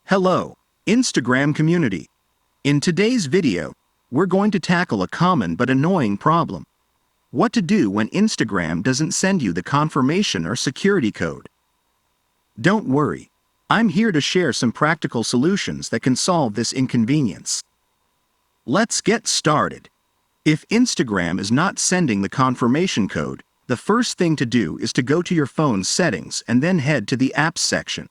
Hello, Instagram community. In today's video, we're going to tackle a common but annoying problem. What to do when Instagram doesn't send you the confirmation or security code. Don't worry, I'm here to share some practical solutions that can solve this inconvenience. Let's get started. If Instagram is not sending the confirmation code, the first thing to do is to go to your phone's settings and then head to the Apps section.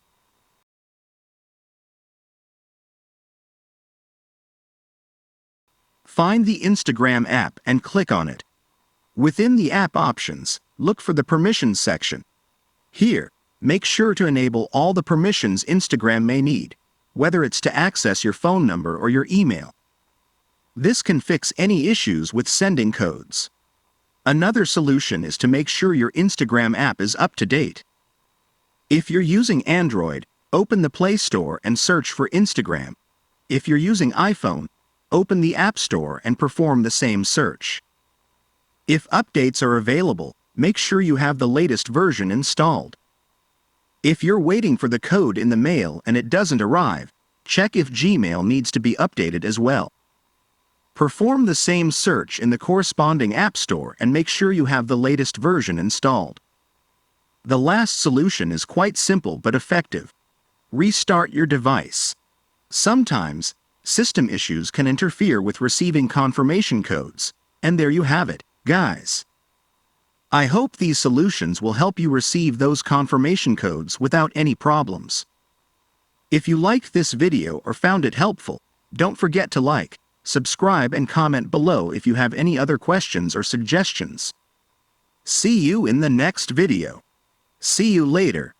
Find the Instagram app and click on it. Within the app options, look for the Permissions section. Here, make sure to enable all the permissions Instagram may need, whether it's to access your phone number or your email. This can fix any issues with sending codes. Another solution is to make sure your Instagram app is up to date. If you're using Android, open the Play Store and search for Instagram. If you're using iPhone, open the App Store and perform the same search. If updates are available, make sure you have the latest version installed. If you're waiting for the code in the mail and it doesn't arrive, check if Gmail needs to be updated as well. Perform the same search in the corresponding App Store and make sure you have the latest version installed. The last solution is quite simple but effective. Restart your device. Sometimes, system issues can interfere with receiving confirmation codes, and there you have it, guys. I hope these solutions will help you receive those confirmation codes without any problems. If you liked this video or found it helpful, don't forget to like, subscribe and comment below if you have any other questions or suggestions. See you in the next video. See you later.